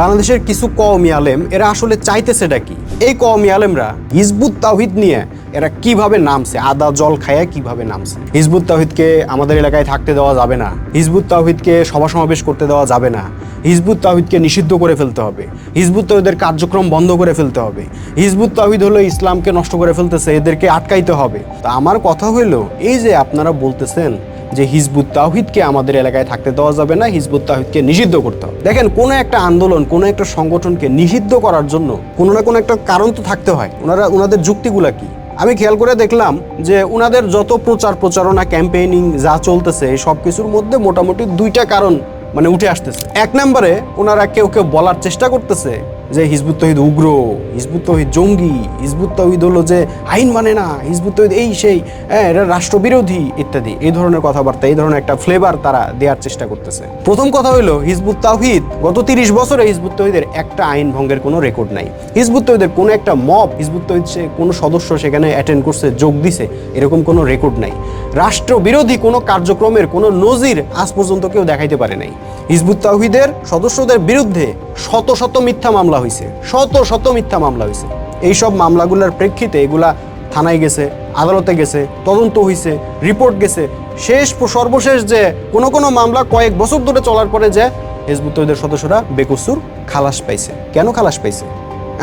বাংলাদেশের কিছু কওমি আলেম এরা আসলে চাইতেছেটা কি? এই কওমি আলেমরা হিজবুত তাওহীদ নিয়ে এরা কিভাবে নামছে, আদা জল খায়া কিভাবে নামছে। হিজবুত তাওহীদকে আমাদের এলাকায় থাকতে দেওয়া যাবে না, হিজবুত তাওহীদকে সভা সমাবেশ করতে দেওয়া যাবে না, হিজবুত তাওহীদকে নিষিদ্ধ করে ফেলতে হবে, হিজবুত তাওহীদের কার্যক্রম বন্ধ করে ফেলতে হবে, হিজবুত তাওহীদ হলো ইসলামকে নষ্ট করে ফেলতেছে, এদেরকে আটকাইতে হবে। তা আমার কথা হইলো, এই যে আপনারা বলতেছেন যে হিজবুত তাওহীদকে আমাদের এলাকায় থাকতে দেওয়া যাবে না, হিজবুত তাওহীদকে নিষিদ্ধ করতে হবে। দেখেন, কোনো একটা আন্দোলন, কোনো একটা সংগঠনকে নিষিদ্ধ করার জন্য কোনো না কোনো একটা কারণ তো থাকতে হয়। ওনাদের যুক্তিগুলা কি? আমি খেয়াল করে দেখলাম যে ওনাদের যত প্রচারণা, ক্যাম্পেইনিং যা চলতেছে এই সব কিছুর মধ্যে মোটামুটি দুইটা কারণ মানে উঠে আসতেছে। এক নম্বরে ওনারা কেউ বলার চেষ্টা করতেছে যে হিজবুত তাওহীদ উগ্র, হিজবুত তাওহীদ জঙ্গি, হিজবুত তাওহীদ হলো যে আইন মানে না, হিজবুত তাওহীদ এই সেই, এরা রাষ্ট্রবিরোধী ইত্যাদি, এই ধরনের কথাবার্তা, এই ধরনের একটা ফ্লেভার তারা দেওয়ার চেষ্টা করতেছে। প্রথম কথা হলো, হিজবুত তাওহীদ গত 30 বছরে হিজবুত তাওহীদের একটা আইন ভঙ্গের কোনো রেকর্ড নাই। হিজবুত তাওহীদের কোনো একটা মব, হিজবুত তাওহীদ কোনো সদস্য সেখানে অ্যাটেন্ড করছে, যোগ দিছে, এরকম কোনো রেকর্ড নাই। রাষ্ট্রবিরোধী কোনো কার্যক্রমের কোনো নজির আজ পর্যন্ত কেউ দেখাইতে পারে নাই। হিজবুত তাওহীদের সদস্যদের বিরুদ্ধে শত শত মিথ্যা মামলা হয়েছে, শত মিথ্যা মামলা হয়েছে। এইসব মামলাগুলোর প্রেক্ষিতে এগুলা থানায় গেছে, আদালতে গেছে, তদন্ত হয়েছে, রিপোর্ট গেছে। সর্বশেষ যে কোনো মামলা কয়েক বছর ধরে চলার পরে যে হিজবুত তাওহীদের সদস্যরা বেকসুর খালাস পাইছে। কেন খালাস পাইছে?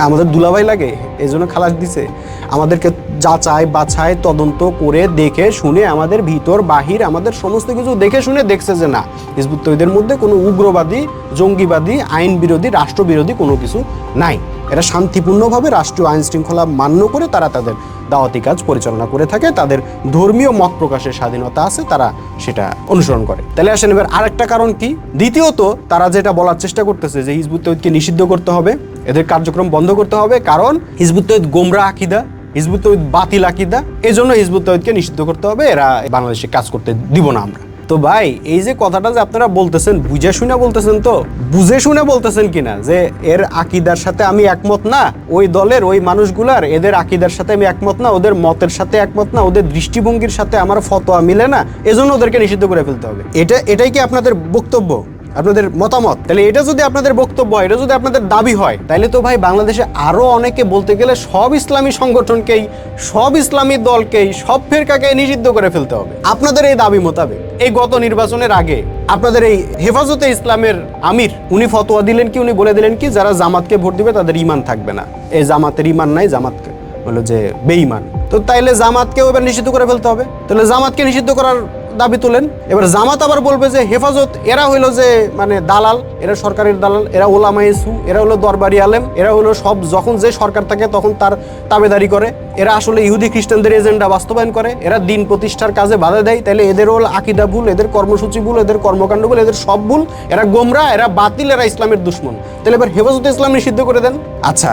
আমাদের দুলাভাই লাগে এই জন্য খালাস দিছে? আমাদেরকে যাচাই বাছাই তদন্ত করে দেখে শুনে আমাদের ভিতর বাহির আমাদের সমস্ত কিছু দেখে শুনে দেখছে যে না, হিজবুত তাওহীদের মধ্যে কোনো উগ্রবাদী, জঙ্গিবাদী, আইন বিরোধী, রাষ্ট্রবিরোধী কোনো কিছু নাই। এরা শান্তিপূর্ণভাবে রাষ্ট্রীয় আইন শৃঙ্খলা মান্য করে তারা তাদের দাওয়াতি কাজ পরিচালনা করে থাকে, তাদের ধর্মীয় মত প্রকাশের স্বাধীনতা আছে, তারা সেটা অনুসরণ করে। তাহলে আসেন এবার আরেকটা কারণ কি? দ্বিতীয়ত, তারা যেটা বলার চেষ্টা করতেছে যে হিজবুত তাওহীদকে নিষিদ্ধ করতে হবে, এদের কার্যক্রম বন্ধ করতে হবে, কারণ হিজবুত তাওহীদ গোমরা আকিদা, হিজবুত তাওহীদ বাতিল আকিদা, এই জন্য হিজবুত তাওহীদকে নিষিদ্ধ করতে হবে, এরা বাংলাদেশে কাজ করতে দিব না আমরা। তো ভাই, এই যে কথাটা যে আপনারা বলতেছেন, বুঝে শুনে বলতেছেন, তো বুঝে শুনে বলতেছেন কিনা যে এর আকিদার সাথে আমি একমত না, ওই দলের ওই মানুষগুলার এদের আকিদার সাথে আমি একমত না, ওদের মতের সাথে একমত না, ওদের দৃষ্টিভঙ্গির সাথে আমার ফতোয়া মিলে না, এজন্য ওদেরকে নিষিদ্ধ করে ফেলতে হবে। এটাই কি আপনাদের বক্তব্য, আপনাদের মতামত? তাহলে এটা যদি আপনাদের বক্তব্য হয়, এটা যদি আপনাদের দাবি হয়, তাহলে তো ভাই বাংলাদেশে আরো অনেকে বলতে গেলে সব ইসলামী সংগঠনকেই, সব ইসলামী দলকেই, সব ফিরকাকে নিষিদ্ধ করে ফেলতে হবে আপনাদের এই দাবি মোতাবেক। এই গত নির্বাচনের আগে আপনাদের এই হেফাজতে ইসলামের আমির উনি ফতোয়া দিলেন কি, উনি বলে দিলেন কি, যারা জামাতকে ভোট দিবে তাদের ঈমান থাকবে না, এই জামাতের ঈমান নাই, জামাতকে বললো যে বেঈমান। তো তাইলে জামাতকেও এবার নিষিদ্ধ করে ফেলতে হবে। তাহলে জামাতকে নিষিদ্ধ করার দাবি তুলেন। এবার জামাত আবার বলবে যে হেফাজত এরা হইলো যে মানে দালাল, এরা সরকারের দালাল, এরা ওলামায়ে সু, এরা হলো দরবারি আলেম, এরা হলো সব যখন যে সরকার থাকে তখন তার তাবেদারি করে, এরা আসলে ইহুদি খ্রিস্টানদের এজেন্ডা বাস্তবায়ন করে, এরা দিন প্রতিষ্ঠার কাজে বাধা দেয়। তাহলে এদের হলো আকিদা ভুল, এদের কর্মসূচি ভুল, এদের কর্মকাণ্ড ভুল, এদের সব ভুল, এরা গোমরা, এরা বাতিল, এরা ইসলামের দুশ্মন। তাহলে এবার হেফাজতে ইসলাম নিষিদ্ধ করে দেন। আচ্ছা,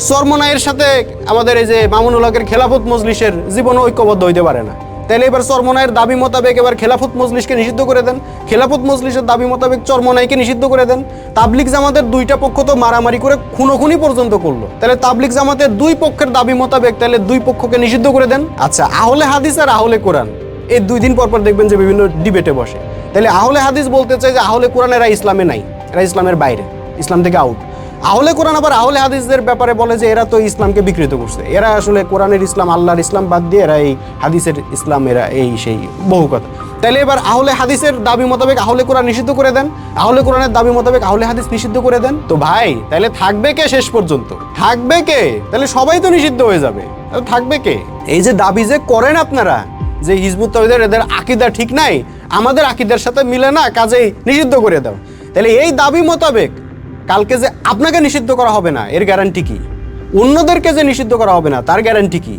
চরমনাইয়ের সাথে আমাদের এই যে মামুনুল হকের খেলাফত মজলিসের জীবনে ঐক্যবদ্ধ হইতে পারে না, তাহলে এবার চরমনাইয়ের দাবি মোতাবেক এবার খেলাফত মজলিসকে নিষিদ্ধ করে দেন, খেলাফত মজলিসের দাবি মোতাবেক চরমনাইকে নিষিদ্ধ করে দেন। তাবলিগ জামাতের দুইটা পক্ষ তো মারামারি করে খুনোখুনি পর্যন্ত করলো, তাহলে তাবলিগ জামাতের দুই পক্ষের দাবি মোতাবেক তাহলে দুই পক্ষকে নিষিদ্ধ করে দেন। আচ্ছা, আহলে হাদিস আর আহলে কোরআন এই 2 দিন পর দেখবেন যে বিভিন্ন ডিবেটে বসে। তাহলে আহলে হাদিস বলতে চাই যে আহলে কোরআন এরা ইসলামে নাই, এরা ইসলামের বাইরে, ইসলাম থেকে আউট। আহলে কোরআন আবার আহলে হাদিসদের ব্যাপারে বলে যে এরা তো ইসলামকে বিকৃত করছে, এরা আসলে কোরআনের ইসলাম, আল্লাহর ইসলাম বাদ দিয়ে এরা এই হাদিসের ইসলাম, এরা এই সেই বহু কথা। তাহলে এবার আহলে হাদিসের দাবি মোতাবেক আহলে কোরআন নিষিদ্ধ করে দেন, আহলে কোরআনের দাবি মোতাবেক আহলে হাদিস নিষিদ্ধ করে দেন। তো ভাই তাহলে থাকবে কে শেষ পর্যন্ত? থাকবে কে? তাহলে সবাই তো নিষিদ্ধ হয়ে যাবে, তাহলে থাকবে কে? এই যে দাবি যে করেন আপনারা যে হিজবুত তাওহীদের এদের আকীদা ঠিক নাই, আমাদের আকীদার সাথে মিলে না, কাজেই নিষিদ্ধ করে দাও। তাহলে এই দাবি মোতাবেক কালকে যে আপনাকে নিষিদ্ধ করা হবে না এর গ্যারান্টি কি? অন্যদেরকে যে নিষিদ্ধ করা হবে না তার গ্যারান্টি কি?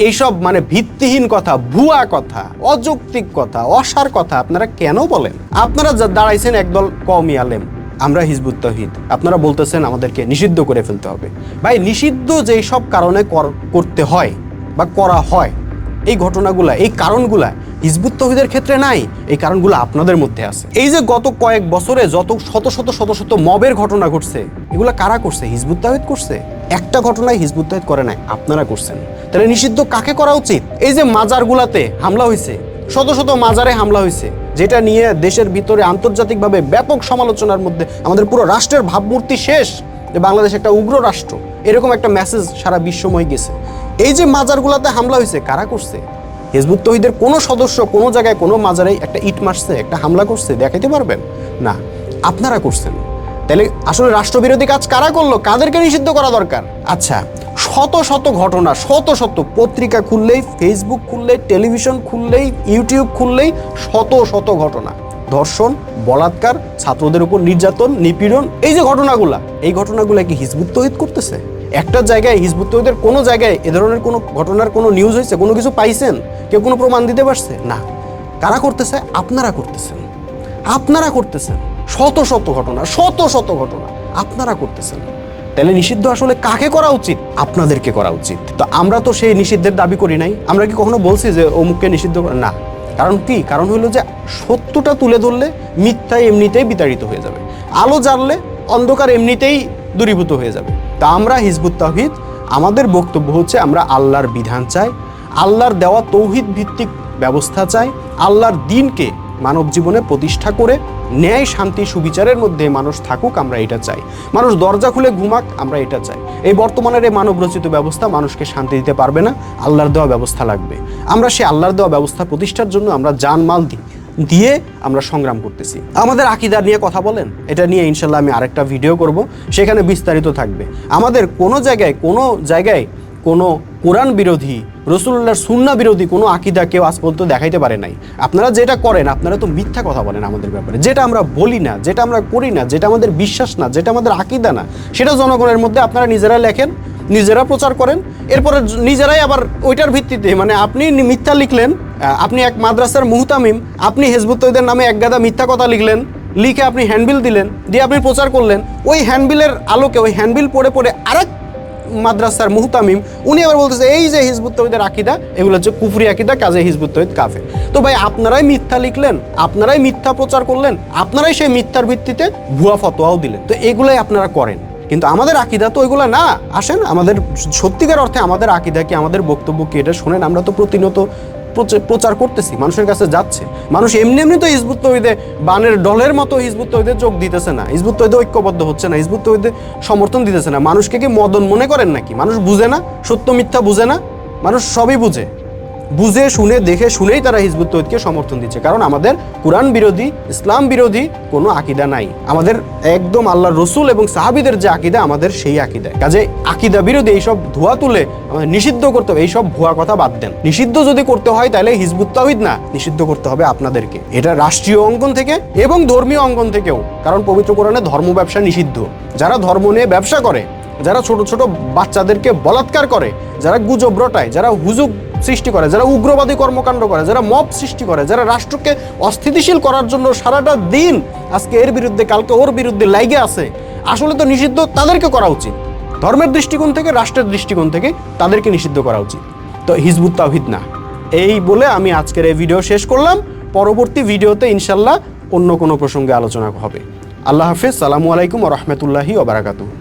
এইসব মানে ভিত্তিহীন কথা, ভুয়া কথা, অযৌক্তিক কথা, অসার কথা আপনারা কেন বলেন? আপনারা দাঁড়াইছেন একদল কওমি আলেম, আমরা হিজবুত তাওহীদ, আপনারা বলতেছেন আমাদেরকে নিষিদ্ধ করে ফেলতে হবে। ভাই, নিষিদ্ধ যেই সব কারণে করতে হয় বা করা হয়, এই ঘটনাগুলা, এই কারণগুলা হিজবুত তাওহীদের ক্ষেত্রে নাই, এই কারণগুলো আপনাদের মধ্যে আছে। এই যে গত কয়েক বছরে যত শত শত মবের ঘটনা ঘটছে, এগুলা কারা করছে? হিজবুত তাওহীদ করছে। একটা ঘটনায় হিজবুত তাওহীদ করে নাই, আপনারা করছেন। তাহলে নিষিদ্ধ কাকে করা উচিত? এই যে মাজারগুলাতে হামলা হয়েছে, শত শত মাজারে হামলা হয়েছে, যেটা নিয়ে দেশের ভিতরে আন্তর্জাতিকভাবে ব্যাপক সমালোচনার মধ্যে আমাদের পুরো রাষ্ট্রের ভাবমূর্তি শেষ, যে বাংলাদেশ একটা উগ্র রাষ্ট্র, এরকম একটা মেসেজ সারা বিশ্বময় গেছে। এই যে মাজারগুলোতে হামলা হয়েছে, কারা করছে? হিজবুত তৌহিদের কোনো সদস্য কোনো জায়গায় কোনো মাজারে একটা ইট মারছে, একটা হামলা করছে? দেখাইতে পারবেন না, আপনারা করছেন। তাহলে আসলে রাষ্ট্রবিরোধী কাজ কারা করলো? কাদেরকে নিষিদ্ধ করা দরকার? আচ্ছা, শত শত ঘটনা, শত শত পত্রিকা খুললেই, ফেসবুক খুললেই, টেলিভিশন খুললেই, ইউটিউব খুললেই শত শত ঘটনা, ধর্ষণ, বলাৎকার, ছাত্রদের উপর নির্যাতন, নিপীড়ন, এই যে ঘটনাগুলা, এই ঘটনাগুলা কি হিজবুত তৌহিদ করতেছে? একটা জায়গায় হিজবুত তৌহিদের কোনো জায়গায় এ ধরনের কোনো ঘটনার কোনো নিউজ হয়েছে? কোনো কিছু পাইছেন? কেউ কোনো প্রমাণ দিতে পারছে? না। কারা করতেছে? আপনারা করতেছেন, আপনারা করতেছেন। শত শত ঘটনা, শত শত ঘটনা আপনারা করতেছেন। তাহলে নিষিদ্ধ আসলে কাকে করা উচিত? আপনাদেরকে করা উচিত। তো আমরা তো সেই নিষিদ্ধের দাবি করি নাই। আমরা কি কখনো বলছি যে অমুককে নিষিদ্ধ করা? না। কারণ কি? কারণ হলো যে সত্যটা তুলে ধরলে মিথ্যায় এমনিতেই বিতাড়িত হয়ে যাবে, আলো জ্বাললে অন্ধকার এমনিতেই দূরীভূত হয়ে যাবে। তা আমরা হিজবুত তাওহীদ, আমাদের বক্তব্য হচ্ছে আমরা আল্লাহর বিধান চাই, আল্লাহর দেওয়া তৌহিদ ভিত্তিক ব্যবস্থা চাই, আল্লাহর দ্বীনকে মানব জীবনে প্রতিষ্ঠা করে ন্যায়, শান্তি, সুবিচারের মধ্যে মানুষ থাকুক, আমরা এটা চাই। মানুষ দরজা খুলে ঘুমাক, আমরা এটা চাই। এই বর্তমানের এই মানব রচিত ব্যবস্থা মানুষকে শান্তি দিতে পারবে না, আল্লাহর দেওয়া ব্যবস্থা লাগবে। আমরা সেই আল্লাহর দেওয়া ব্যবস্থা প্রতিষ্ঠার জন্য আমরা জানমাল দিয়ে আমরা সংগ্রাম করতেছি। আমাদের আকীদা নিয়ে কথা বলেন, এটা নিয়ে ইনশাল্লাহ আমি আরেকটা ভিডিও করব, সেখানে বিস্তারিত থাকবে। আমাদের কোনো জায়গায় কোনো কোরআন বিরোধী, রাসূলুল্লাহর সুন্নাহ বিরোধী কোনো আকীদা কেউ আজ পর্যন্ত দেখাইতে পারে নাই। আপনারা যেটা করেন, আপনারা তো মিথ্যা কথা বলেন আমাদের ব্যাপারে। যেটা আমরা বলি না, যেটা আমরা করি না, যেটা আমাদের বিশ্বাস না, যেটা আমাদের আকীদা না, সেটা জনগণের মধ্যে আপনারা নিজেরা লেখেন, নিজেরা প্রচার করেন, এরপরে নিজেরাই আবার ওইটার ভিত্তিতে, মানে আপনি মিথ্যা লিখলেন, আপনি এক মাদ্রাসার মুহতামিম, আপনি হিজবুত তৌহিদের নামে এক গাদা মিথ্যা কথা লিখলেন, লিখে আপনি হ্যান্ডবিল দিলেন, দিয়ে আপনি প্রচার করলেন। ওই হ্যান্ডবিলের আলোকে, ওই হ্যান্ডবিল পড়ে আরেক মাদ্রাসার মুহতামিম উনি আবার বলতেছে এই যে হিজবুত তৌহিদের আকীদা, এগুলো হচ্ছে কুফরি আকীদা, কাজে হিজবুত তৌহিদ কাফের। তো ভাই, আপনারাই মিথ্যা লিখলেন, আপনারাই মিথ্যা প্রচার করলেন, আপনারাই সেই মিথ্যার ভিত্তিতে ভুয়া ফতোয়াও দিলেন। তো এগুলাই আপনারা করেন, কিন্তু আমাদের আকীদা তো এগুলো না। আসেন, আমাদের সত্যিকার অর্থে আমাদের আকীদা কি, আমাদের বক্তব্য কি, এটা শোনেন। আমরা তো প্রতিনিয়ত প্রচার করতেছি, মানুষের কাছে যাচ্ছে। মানুষ এমনি তো হিজবুত তৌহিদে বানের ডলের মতো হিজবুত তৌহিদে যোগ দিতেছে না, হিজবুত তৌহিদে ঐক্যবদ্ধ হচ্ছে না, হিজবুত তৌহিদে সমর্থন দিতেছে না। মানুষকে কি মদন মনে করেন নাকি? মানুষ বুঝে না, সত্য মিথ্যা বুঝে না? মানুষ সবই বুঝে, বুঝে শুনে দেখে শুনেই তারা হিজবুত তৌহিদকে সমর্থন দিচ্ছে। কারণ আমাদের কোরআন বিরোধী, ইসলাম বিরোধী কোনো আকীদা নাই। আমাদের একদম আল্লাহর রাসূল এবং সাহাবীদের যে আকীদা, আমাদের সেই আকীদা। কাজে আকীদা বিরোধী এইসব ধোয়া তুলে আমাদের নিষিদ্ধ করতে হবে। এইসব ভুয়া কথা বাদ দেন। নিষিদ্ধ যদি করতে হয় তাহলে হিজবুত তাওহীদ না, নিষিদ্ধ করতে হবে আপনাদেরকে। এটা রাষ্ট্রীয় অঙ্গন থেকে এবং ধর্মীয় অঙ্গন থেকেও। কারণ পবিত্র কোরআনে ধর্ম ব্যবসা নিষিদ্ধ। যারা ধর্ম নিয়ে ব্যবসা করে, যারা ছোট ছোট বাচ্চাদেরকে বলাৎকার করে, যারা গুজব রটায়, যারা হুজুগ সৃষ্টি করে, যারা উগ্রবাদী কর্মকাণ্ড করে, যারা মব সৃষ্টি করে, যারা রাষ্ট্রকে অস্থিতিশীল করার জন্য সারাটা দিন আজকে এর বিরুদ্ধে কালকে ওর বিরুদ্ধে লাইগে আছে, আসলে তো নিষিদ্ধ তাদেরকে করা উচিত। ধর্মের দৃষ্টিকোণ থেকে, রাষ্ট্রের দৃষ্টিকোণ থেকে তাদেরকে নিষিদ্ধ করা উচিত, তো হিজবুত তাওহীদ না। এই বলে আমি আজকের এই ভিডিও শেষ করলাম। পরবর্তী ভিডিওতে ইনশাল্লাহ অন্য কোনো প্রসঙ্গে আলোচনা হবে। আল্লাহ হাফেজ। সালামু আলাইকুম ওয়া রাহমাতুল্লাহি ওয়া বারাকাতুহু।